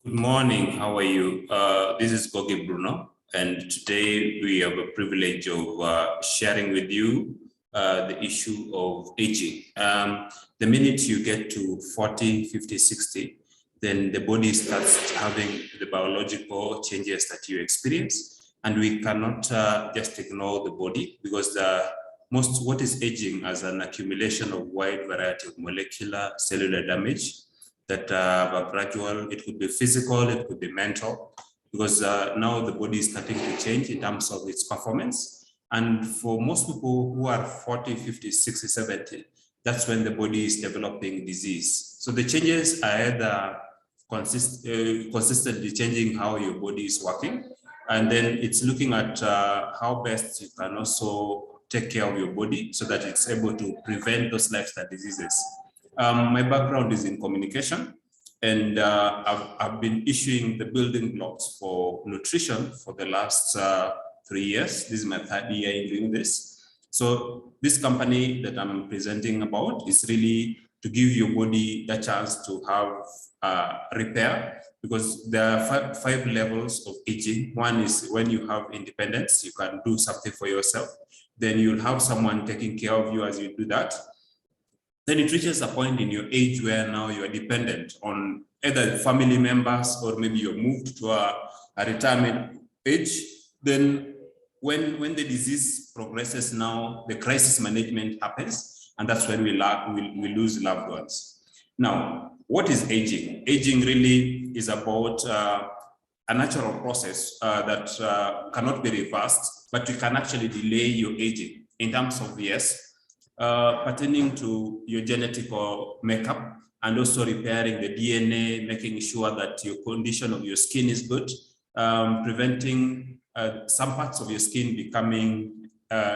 Good morning, how are you? This is Gogi Bruno, and today we have a privilege of sharing with you the issue of aging. The minute you get to 40, 50, 60, then the body starts having the biological changes that you experience, and we cannot just ignore the body because what is aging as an accumulation of wide variety of molecular cellular damage that have a gradual, it could be physical, it could be mental, because now the body is starting to change in terms of its performance. And for most people who are 40, 50, 60, 70, that's when the body is developing disease. So the changes are either consistently changing how your body is working, and then it's looking at how best you can also take care of your body so that it's able to prevent those lifestyle diseases. My background is in communication, and I've been issuing the building blocks for nutrition for the last 3 years. This is my 3rd year in doing this. So this company that I'm presenting about is really to give your body the chance to have repair, because there are five levels of aging. One is when you have independence, you can do something for yourself. Then you'll have someone taking care of you as you do that. Then it reaches a point in your age where now you are dependent on either family members or maybe you're moved to a retirement age. Then when the disease progresses now, the crisis management happens, and that's when we lose loved ones. Now, what is aging? Aging really is about a natural process that cannot be reversed, but you can actually delay your aging in terms of, yes, pertaining to your genetic or makeup, and also repairing the DNA, making sure that your condition of your skin is good, preventing some parts of your skin becoming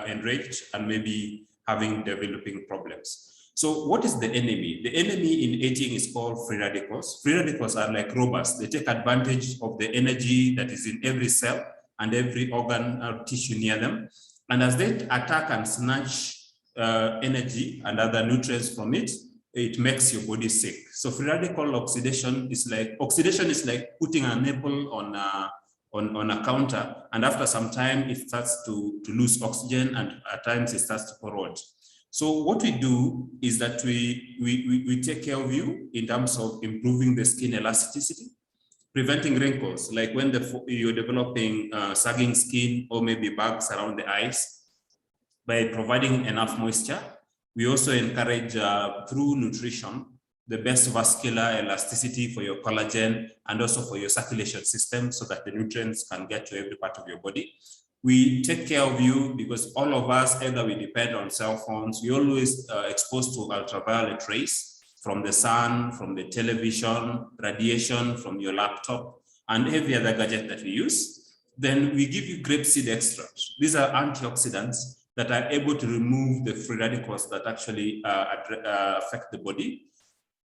enraged and maybe developing problems. So what is the enemy? The enemy in aging is called free radicals. Free radicals are like robots. They take advantage of the energy that is in every cell and every organ or tissue near them. And as they attack and snatch energy and other nutrients from it, it makes your body sick. So free radical oxidation is like putting an apple on a counter, and after some time it starts to lose oxygen, and at times it starts to corrode. So what we do is that we take care of you in terms of improving the skin elasticity, preventing wrinkles, like when you're developing sagging skin or maybe bags around the eyes. By providing enough moisture, we also encourage through nutrition the best vascular elasticity for your collagen and also for your circulation system, so that the nutrients can get to every part of your body. We take care of you because all of us, either we depend on cell phones, you're always exposed to ultraviolet rays from the sun, from the television, radiation from your laptop, and every other gadget that we use. Then we give you grapeseed extract. These are antioxidants that are able to remove the free radicals that actually affect the body,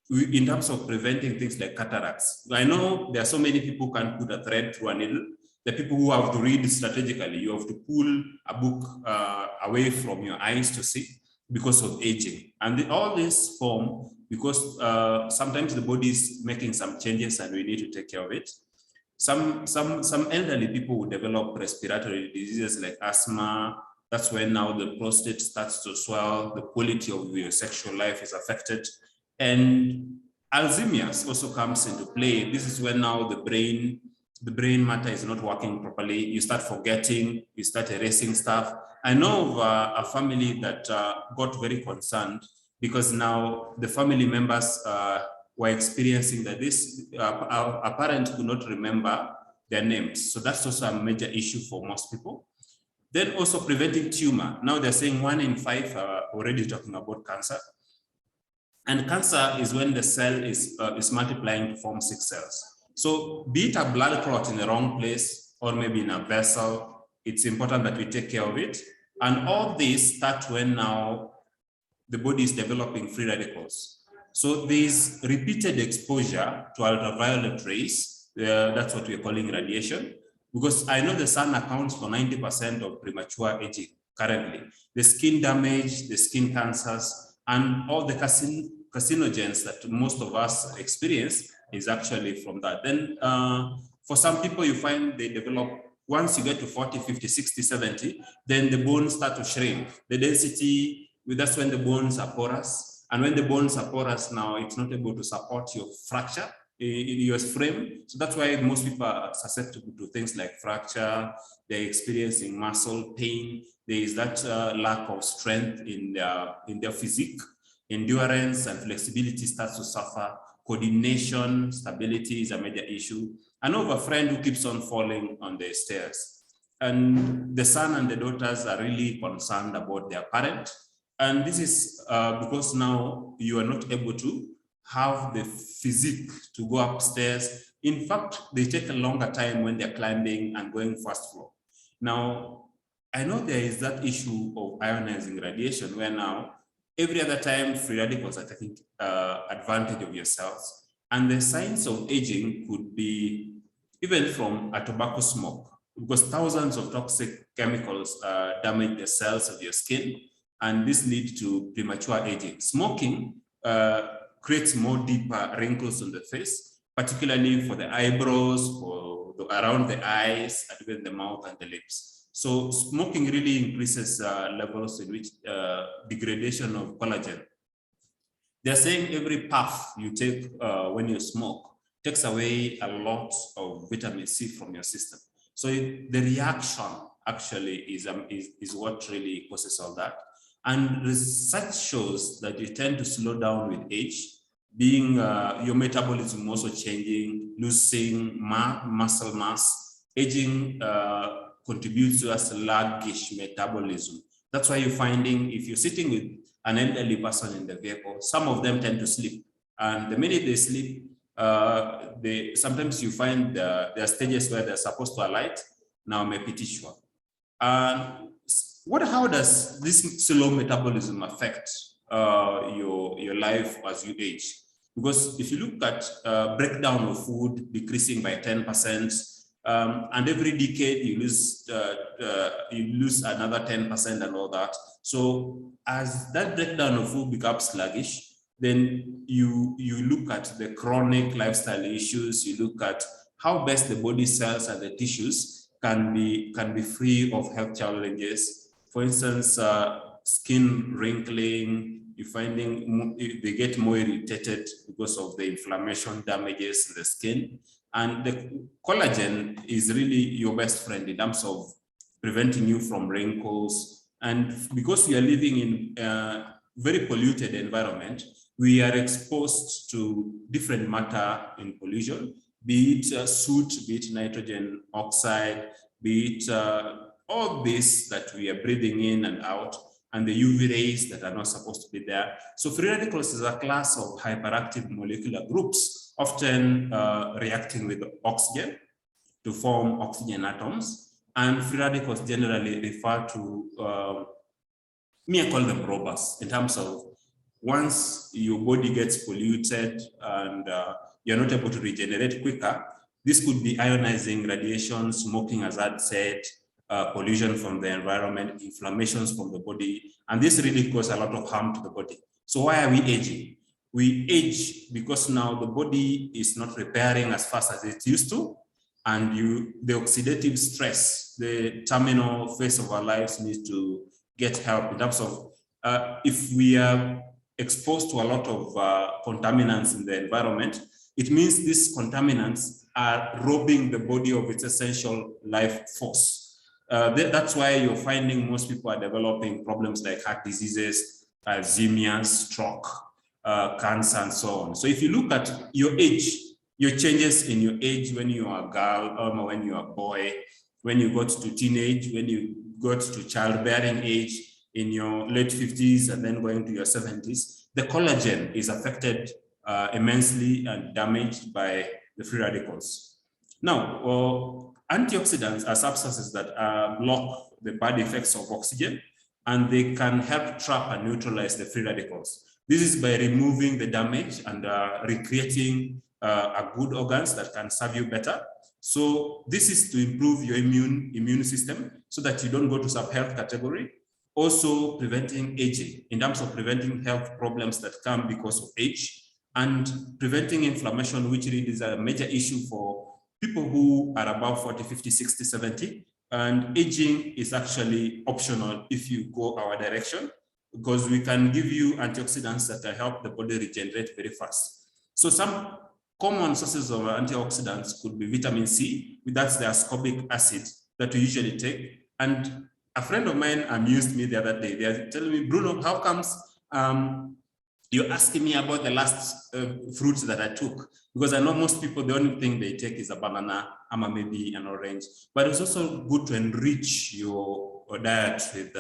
in terms of preventing things like cataracts. I know there are so many people who can put a thread through a needle. The people who have to read strategically, you have to pull a book away from your eyes to see because of aging. And all this form because sometimes the body is making some changes and we need to take care of it. Some elderly people will develop respiratory diseases like asthma. That's when now the prostate starts to swell, the quality of your sexual life is affected. And Alzheimer's also comes into play. This is when now the brain matter is not working properly. You start forgetting, you start erasing stuff. I know of a family that got very concerned because now the family members were experiencing that a parent could not remember their names. So that's also a major issue for most people. Then also preventing tumor. Now they're saying 1 in 5 are already talking about cancer. And cancer is when the cell is multiplying to form 6 cells. So be it a blood clot in the wrong place or maybe in a vessel, it's important that we take care of it. And all this starts when now the body is developing free radicals. So there's repeated exposure to ultraviolet rays. That's what we're calling radiation. Because I know the sun accounts for 90% of premature aging currently. The skin damage, the skin cancers, and all the carcinogens that most of us experience is actually from that. Then for some people, you find they develop, once you get to 40, 50, 60, 70, then the bones start to shrink. The density, that's when the bones are porous. And when the bones are porous now, it's not able to support your fracture in your frame. So that's why most people are susceptible to things like fracture. They're experiencing muscle pain. There is that lack of strength in their physique. Endurance and flexibility starts to suffer. Coordination, stability is a major issue. I know of a friend who keeps on falling on the stairs. And the son and the daughters are really concerned about their parent. And this is because now you are not able to have the physique to go upstairs. In fact, they take a longer time when they're climbing and going first floor. Now, I know there is that issue of ionizing radiation where now every other time free radicals are taking advantage of your cells. And the signs of aging could be even from a tobacco smoke, because thousands of toxic chemicals damage the cells of your skin, and this leads to premature aging. Smoking creates more deeper wrinkles on the face, particularly for the eyebrows, for around the eyes, and even the mouth and the lips. So smoking really increases levels in which degradation of collagen. They're saying every puff you take when you smoke takes away a lot of vitamin C from your system. So the reaction actually is what really causes all that. And research shows that you tend to slow down with age, being your metabolism also changing, losing muscle mass. Aging contributes to a sluggish metabolism. That's why you're finding if you're sitting with an elderly person in the vehicle, some of them tend to sleep. And the minute they sleep, sometimes you find there are stages where they're supposed to alight, now mepitishwa. And how does this slow metabolism affect your life as you age? Because if you look at breakdown of food decreasing by 10%, and every decade you lose another 10% and all that. So as that breakdown of food becomes sluggish, then you look at the chronic lifestyle issues. You look at how best the body cells and the tissues can be free of health challenges. For instance, skin wrinkling. You're finding they get more irritated because of the inflammation damages the skin. And the collagen is really your best friend in terms of preventing you from wrinkles. And because we are living in a very polluted environment, we are exposed to different matter in pollution, be it soot, be it nitrogen oxide, be it all this that we are breathing in and out, and the UV rays that are not supposed to be there. So free radicals is a class of hyperactive molecular groups, often reacting with oxygen to form oxygen atoms. And free radicals generally refer to, I call them robbers, in terms of once your body gets polluted and you're not able to regenerate quicker, this could be ionizing radiation, smoking, as I said, pollution from the environment, inflammations from the body, and this really causes a lot of harm to the body. So why are we aging? We age because now the body is not repairing as fast as it used to, and the oxidative stress, the terminal phase of our lives, needs to get help in terms of if we are exposed to a lot of contaminants in the environment, it means these contaminants are robbing the body of its essential life force. That's why you're finding most people are developing problems like heart diseases, 𝙤𝙤𝙤𝙤, stroke, cancer, and so on. So if you look at your age, your changes in your age when you are a girl or when you are a boy, when you got to teenage, when you got to childbearing age, in your late 50s and then going to your 70s, the collagen is affected immensely and damaged by the free radicals. Now, antioxidants are substances that block the bad effects of oxygen, and they can help trap and neutralize the free radicals. This is by removing the damage and recreating a good organs that can serve you better. So this is to improve your immune system so that you don't go to sub-health category also preventing aging in terms of preventing health problems that come because of age, and preventing inflammation, which really is a major issue for people who are above 40, 50, 60, 70. And aging is actually optional if you go our direction, because we can give you antioxidants that help the body regenerate very fast. So some common sources of antioxidants could be vitamin C, that's the ascorbic acid that we usually take. And a friend of mine amused me the other day. They are telling me, Bruno, how comes you're asking me about the last fruits that I took? Because I know most people, the only thing they take is a banana, or maybe an orange. But it's also good to enrich your diet with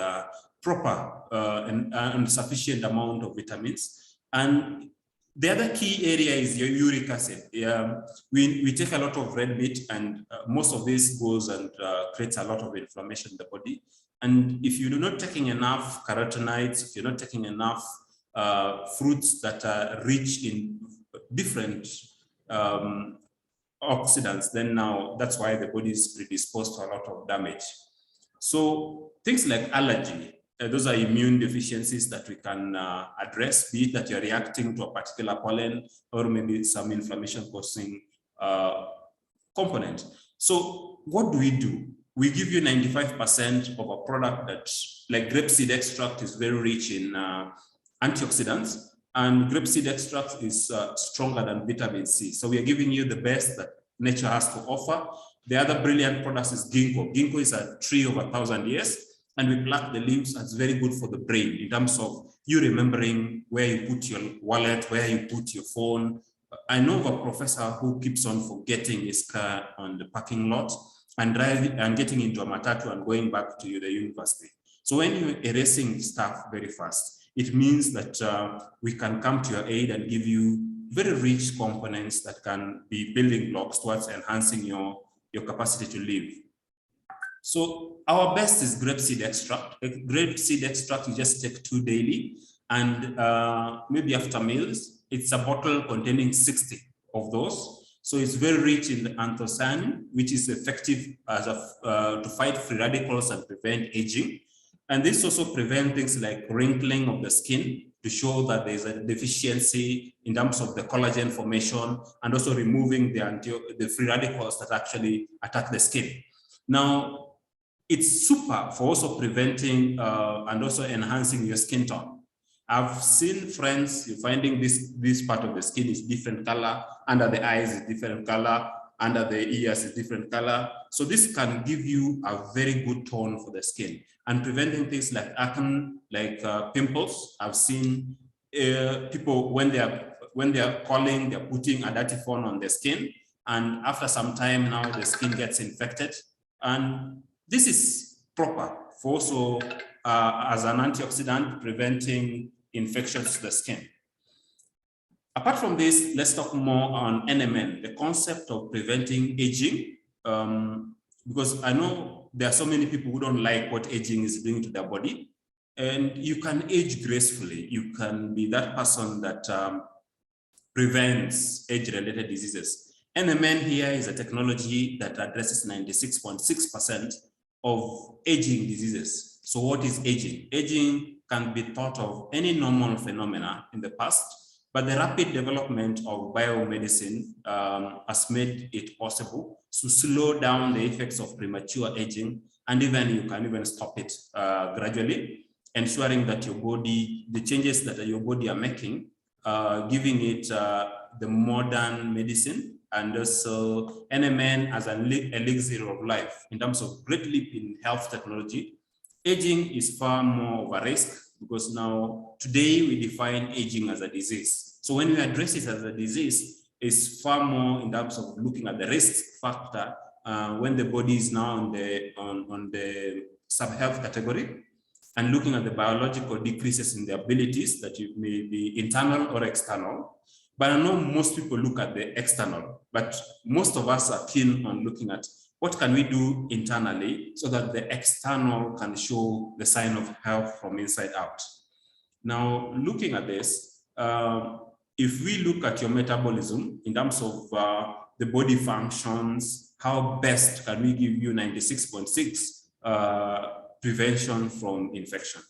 proper and sufficient amount of vitamins. And the other key area is your uric acid. We take a lot of red meat, and most of this goes and creates a lot of inflammation in the body. And if you're not taking enough carotenoids, if you're not taking enough fruits that are rich in different oxidants, then now that's why the body is predisposed to a lot of damage. So things like allergy, those are immune deficiencies that we can address, be it that you're reacting to a particular pollen or maybe some inflammation causing component. So what do? We give you 95% of a product that, like grapeseed extract, is very rich in antioxidants, and grapeseed extract is stronger than vitamin C. So we are giving you the best that nature has to offer. The other brilliant product is ginkgo. Ginkgo is a tree of 1,000 years, and we pluck the leaves. That's very good for the brain in terms of you remembering where you put your wallet, where you put your phone. I know of a professor who keeps on forgetting his car on the parking lot and driving and getting into a matatu and going back to the university. So when you're erasing stuff very fast, it means that we can come to your aid and give you very rich components that can be building blocks towards enhancing your capacity to live. So our best is grapeseed extract. Grapeseed extract, you just take 2 daily, and maybe after meals, it's a bottle containing 60 of those. So it's very rich in the anthocyanin, which is effective as to fight free radicals and prevent aging. And this also prevents things like wrinkling of the skin, to show that there's a deficiency in terms of the collagen formation, and also removing the free radicals that actually attack the skin. Now, it's super for also preventing and also enhancing your skin tone. I've seen friends, you're finding this part of the skin is different color, under the eyes is different color, under the ears is different color. So this can give you a very good tone for the skin, and preventing things like acne, like pimples. I've seen people when they are calling, they're putting a dirty phone on their skin, and after some time now the skin gets infected. And this is proper for also as an antioxidant preventing infections to the skin. Apart from this, let's talk more on NMN, the concept of preventing aging, because I know there are so many people who don't like what aging is doing to their body. And you can age gracefully. You can be that person that prevents age-related diseases. NMN here is a technology that addresses 96.6% of aging diseases. So what is aging? Aging can be thought of any normal phenomena in the past, but the rapid development of biomedicine has made it possible to slow down the effects of premature aging, and even you can even stop it gradually, ensuring that your body, the changes that your body are making, giving it the modern medicine, and also NMN as an elixir of life in terms of great leap in health technology. Aging is far more of a risk, because now today we define aging as a disease. So when we address it as a disease, it's far more in terms of looking at the risk factor when the body is now on the sub-health category, and looking at the biological decreases in the abilities that you may be internal or external. But I know most people look at the external, but most of us are keen on looking at what can we do internally so that the external can show the sign of health from inside out. Now, looking at this, if we look at your metabolism in terms of the body functions, how best can we give you 96.6 prevention from infection.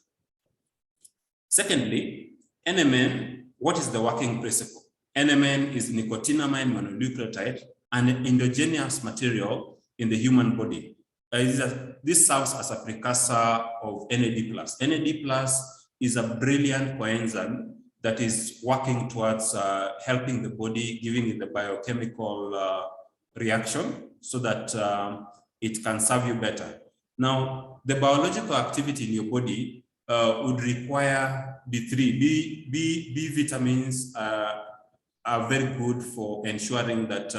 Secondly, NMN, what is the working principle? NMN is nicotinamide mononucleotide, an endogenous material in the human body. This serves as a precursor of NAD+. NAD+ is a brilliant coenzyme that is working towards helping the body, giving it the biochemical reaction so that it can serve you better. Now, the biological activity in your body would require B3. B vitamins are very good for ensuring that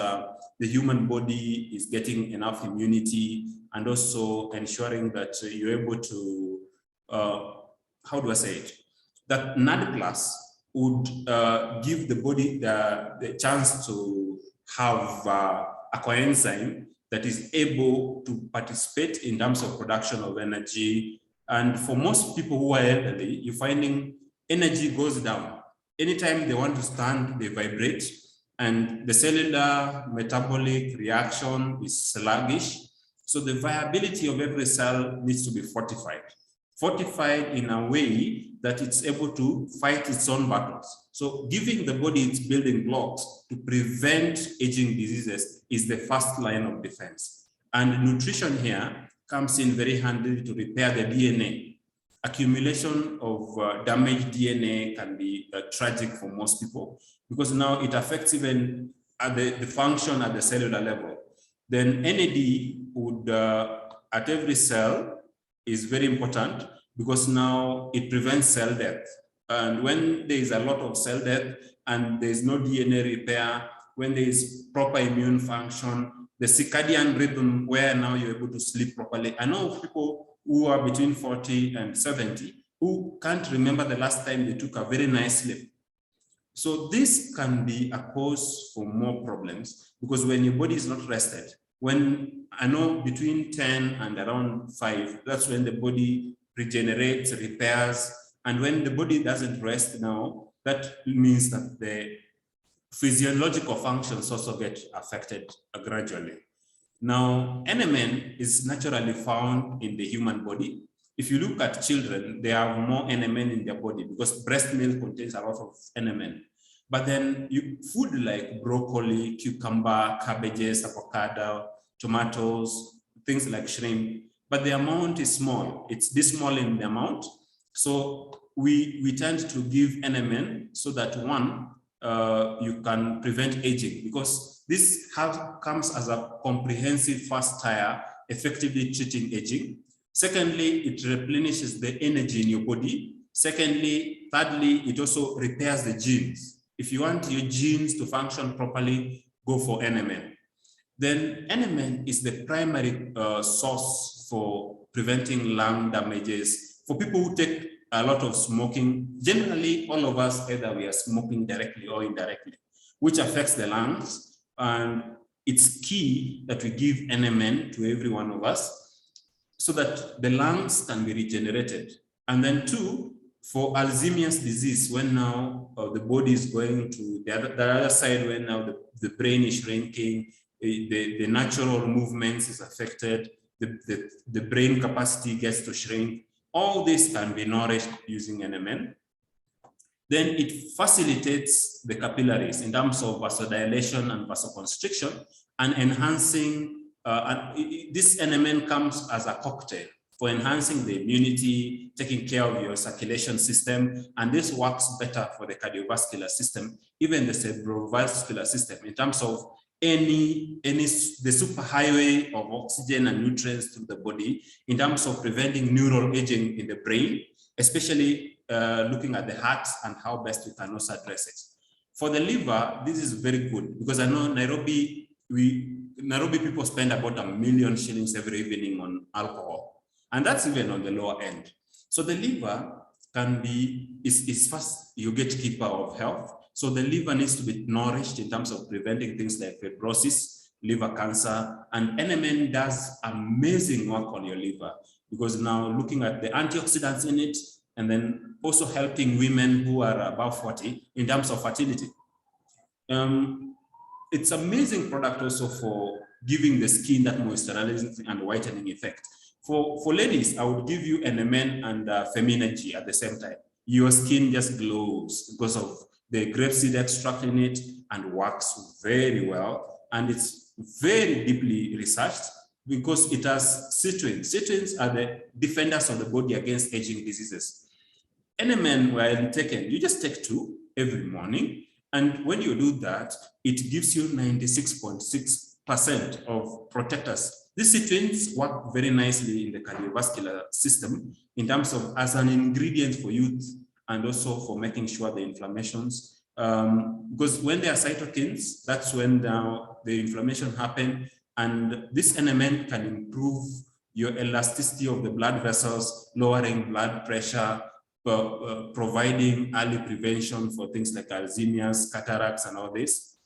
the human body is getting enough immunity, and also ensuring that you're able to, how do I say it? That NAD+ would give the body the chance to have a coenzyme that is able to participate in terms of production of energy. And for most people who are elderly, you're finding energy goes down. Anytime they want to stand, they vibrate, and the cellular metabolic reaction is sluggish. So the viability of every cell needs to be fortified. Fortified in a way that it's able to fight its own battles. So giving the body its building blocks to prevent aging diseases is the first line of defense. And nutrition here comes in very handy to repair the DNA. Accumulation of damaged DNA can be tragic for most people, because now it affects even at the function at the cellular level. Then NAD would, at every cell, is very important, because now it prevents cell death. And when there is a lot of cell death and there is no DNA repair, when there is proper immune function, the circadian rhythm where now you're able to sleep properly. I know of people who are between 40 and 70 who can't remember the last time they took a very nice sleep. So this can be a cause for more problems, because when your body is not rested, when I know between 10 and around 5, that's when the body regenerates, repairs. And when the body doesn't rest now, that means that the physiological functions also get affected gradually. Now, NMN is naturally found in the human body. If you look at children, they have more NMN in their body because breast milk contains a lot of NMN. But then food like broccoli, cucumber, cabbages, avocado, tomatoes, things like shrimp, but the amount is small. It's this small in the amount. So we tend to give NMN so that one, you can prevent aging, because this comes as a comprehensive first tier, effectively treating aging. Secondly, it replenishes the energy in your body. Thirdly, it also repairs the genes. If you want your genes to function properly, go for NMN. Then NMN is the primary source for preventing lung damages. For people who take a lot of smoking, generally all of us, either we are smoking directly or indirectly, which affects the lungs. And it's key that we give NMN to every one of us so that the lungs can be regenerated. And then two, for Alzheimer's disease, when now the body is going to the other side, when now the brain is shrinking, the natural movements is affected, the brain capacity gets to shrink. All this can be nourished using NMN. Then it facilitates the capillaries in terms of vasodilation and vasoconstriction, and enhancing, this NMN comes as a cocktail for enhancing the immunity, taking care of your circulation system, and this works better for the cardiovascular system, even the cerebrovascular system, in terms of the superhighway of oxygen and nutrients to the body, in terms of preventing neural aging in the brain, especially looking at the heart and how best we can also address it. For the liver, this is very good, because I know Nairobi people spend about ₦1 million every evening on alcohol. And that's even on the lower end. So the liver is first your gatekeeper of health. So the liver needs to be nourished in terms of preventing things like fibrosis, liver cancer, and NMN does amazing work on your liver, because now looking at the antioxidants in it, and then also helping women who are above 40 in terms of fertility. It's an amazing product also for giving the skin that moisturizing and whitening effect. For ladies, I would give you NMN and Feminergy at the same time. Your skin just glows because of the grapeseed extract in it and works very well. And it's very deeply researched because it has citrins. Citrins are the defenders of the body against aging diseases. NMN, while taken, you just take 2 every morning. And when you do that, it gives you 96.6% of protectors. These citrins work very nicely in the cardiovascular system in terms of as an ingredient for youth and also for making sure the inflammations, because when there are cytokines, that's when the inflammation happens. And this NMN can improve your elasticity of the blood vessels, lowering blood pressure, providing early prevention for things like Alzheimer's, cataracts, and all this.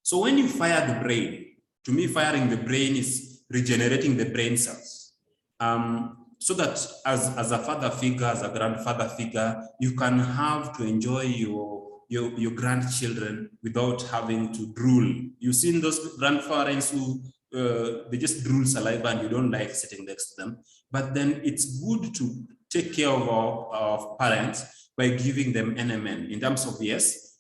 So when you fire the brain, to me, firing the brain is regenerating the brain cells. So that as a father figure, as a grandfather figure, you can have to enjoy your grandchildren without having to drool. You've seen those grandparents who they just drool saliva and you don't like sitting next to them. But then it's good to take care of our parents by giving them NMN in terms of, yes,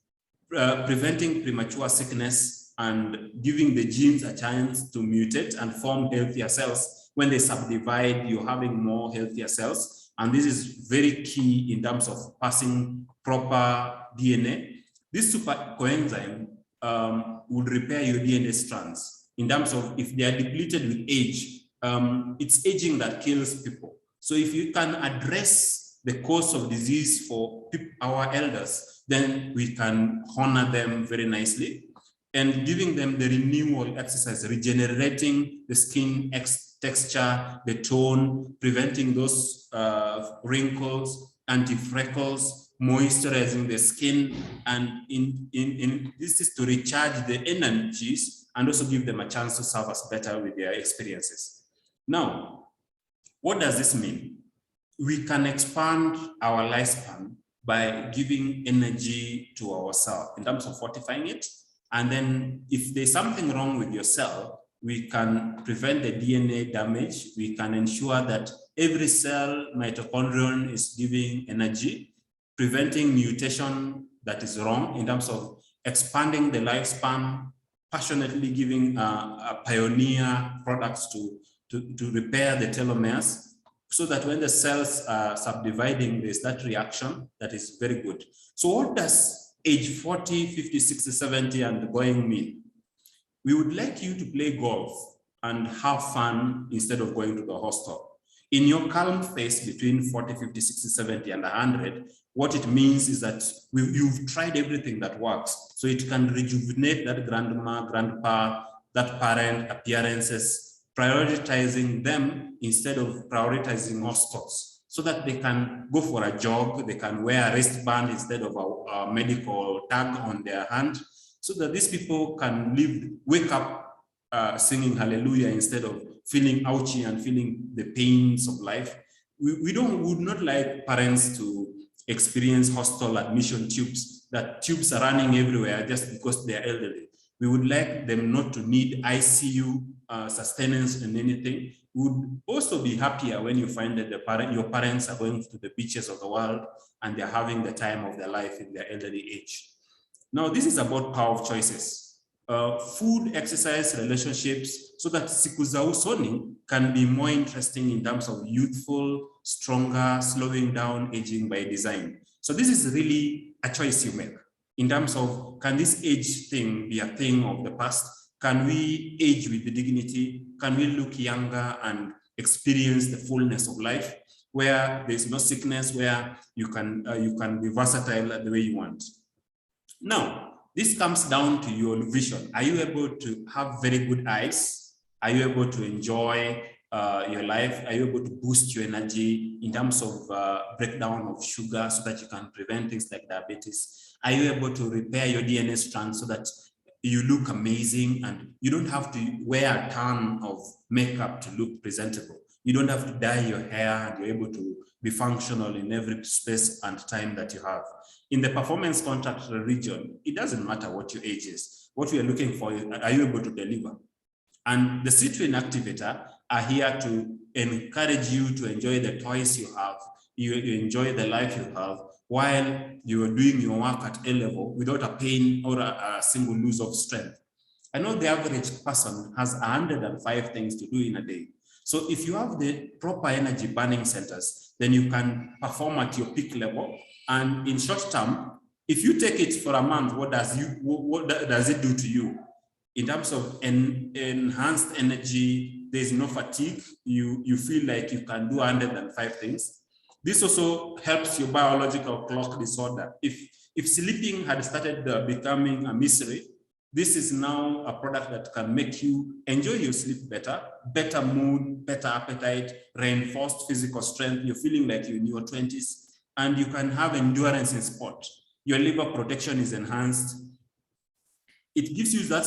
preventing premature sickness and giving the genes a chance to mutate and form healthier cells. When they subdivide, you're having more healthier cells. And this is very key in terms of passing proper DNA. This super coenzyme would repair your DNA strands in terms of if they are depleted with age. It's aging that kills people. So if you can address the cause of disease for our elders, then we can honor them very nicely. And giving them the renewal exercise, regenerating the skin texture, the tone, preventing those wrinkles, anti-freckles, moisturizing the skin, and this is to recharge the energies and also give them a chance to serve us better with their experiences. Now, what does this mean? We can expand our lifespan by giving energy to our cell in terms of fortifying it. And then if there's something wrong with your cell, we can prevent the DNA damage. We can ensure that every cell mitochondrion is giving energy, preventing mutation that is wrong in terms of expanding the lifespan, passionately giving pioneer products to repair the telomeres, so that when the cells are subdividing, there's that reaction that is very good. So what does age 40, 50, 60, 70 and going mean? We would like you to play golf and have fun instead of going to the hostel. In your calm phase between 40, 50, 60, 70 and 100, what it means is that you've tried everything that works. So it can rejuvenate that grandma, grandpa, that parent appearances, prioritizing them instead of prioritizing hostels, so that they can go for a jog, they can wear a wristband instead of a medical tag on their hand, so that these people can wake up singing hallelujah instead of feeling ouchy and feeling the pains of life. We would not like parents to experience hostel admission tubes, that tubes are running everywhere just because they are elderly. We would like them not to need ICU sustenance and anything. We would also be happier when you find that your parents are going to the beaches of the world and they're having the time of their life in their elderly age. Now, this is about power of choices. Food, exercise, relationships, so that 𝙖𝙜𝙤𝙚𝙤𝙬 can be more interesting in terms of youthful, stronger, slowing down aging by design. So this is really a choice you make in terms of, can this age thing be a thing of the past? Can we age with dignity? Can we look younger and experience the fullness of life, where there's no sickness, where you can be versatile the way you want? Now, this comes down to your vision. Are you able to have very good eyes? Are you able to enjoy your life? Are you able to boost your energy in terms of breakdown of sugar so that you can prevent things like diabetes? Are you able to repair your DNA strand so that you look amazing and you don't have to wear a ton of makeup to look presentable? You don't have to dye your hair and you're able to be functional in every space and time that you have. In the performance contract region, it doesn't matter what your age is. What we are looking for is, are you able to deliver? And the citrulline activator are here to encourage you to enjoy the toys you have, you enjoy the life you have, while you are doing your work at A level without a pain or a single lose of strength. I know the average person has 105 things to do in a day. So if you have the proper energy burning centers, then you can perform at your peak level. And in short term, if you take it for a month, what does it do to you? In terms of enhanced energy, there's no fatigue. You feel like you can do 105 things. This also helps your biological clock disorder. If sleeping had started becoming a misery, this is now a product that can make you enjoy your sleep better, better mood, better appetite, reinforced physical strength. You're feeling like you're in your 20s, and you can have endurance in sport. Your liver protection is enhanced. It gives you that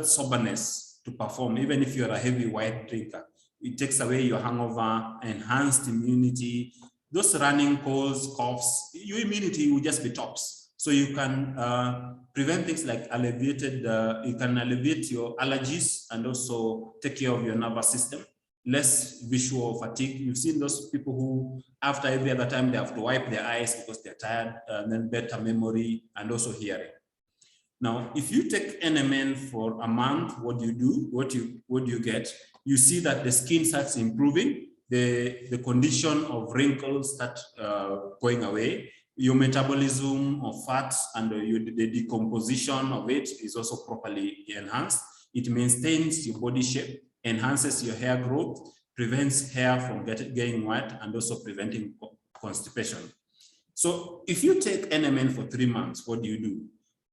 soberness to perform, even if you're a heavy white drinker. It takes away your hangover, enhanced immunity, those running colds, coughs, your immunity will just be tops. So you can prevent things like you can alleviate your allergies and also take care of your nervous system, less visual fatigue. You've seen those people who, after every other time, they have to wipe their eyes because they're tired, and then better memory and also hearing. Now, if you take NMN for a month, what do you do? What do you get? You see that the skin starts improving, the condition of wrinkles start going away, your metabolism of fats and the decomposition of it is also properly enhanced. It maintains your body shape, enhances your hair growth, prevents hair from getting wet, and also preventing constipation. So if you take NMN for 3 months, what do?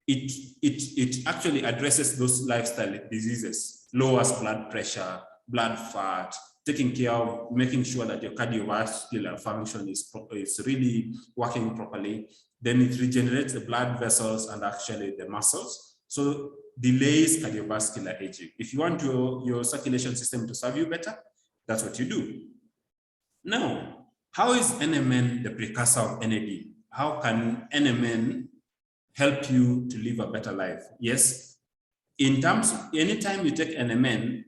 It actually addresses those lifestyle diseases, lowers blood pressure, blood fat, taking care of making sure that your cardiovascular function is really working properly. Then it regenerates the blood vessels and actually the muscles. So delays cardiovascular aging. If you want your circulation system to serve you better, that's what you do. Now, how is NMN the precursor of NAD? How can NMN help you to live a better life? Yes, in terms of anytime you take NMN,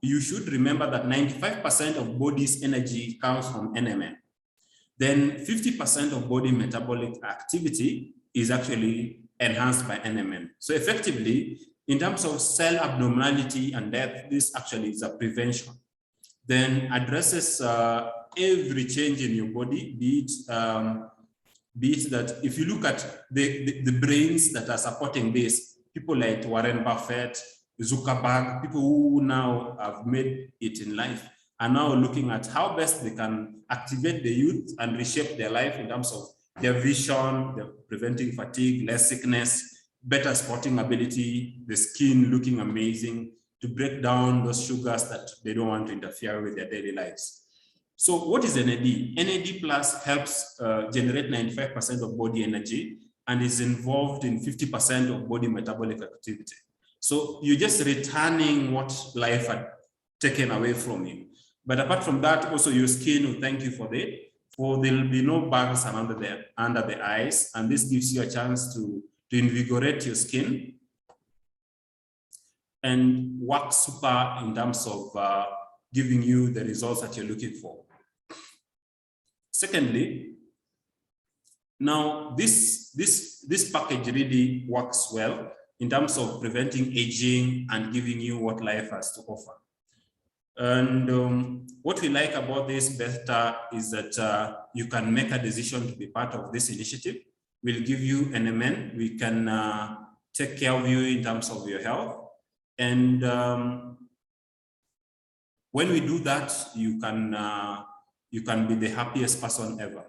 you should remember that 95% of body's energy comes from NMN. Then 50% of body metabolic activity is actually enhanced by NMN. So effectively, in terms of cell abnormality and death, this actually is a prevention. Then addresses every change in your body, be it that if you look at the brains that are supporting this, people like Warren Buffett, Zuckerberg, people who now have made it in life, are now looking at how best they can activate the youth and reshape their life in terms of their vision, their preventing fatigue, less sickness, better sporting ability, the skin looking amazing, to break down those sugars that they don't want to interfere with their daily lives. So what is NAD? NAD plus helps generate 95% of body energy and is involved in 50% of body metabolic activity. So you're just returning what life had taken away from you. But apart from that, also your skin will thank you for that. For there'll be no bugs under the eyes, and this gives you a chance to invigorate your skin and work super in terms of giving you the results that you're looking for. Secondly, now this package really works well in terms of preventing aging and giving you what life has to offer. And what we like about this better is that you can make a decision to be part of this initiative. We'll give you NMN. We can take care of you in terms of your health. And when we do that, you can be the happiest person ever.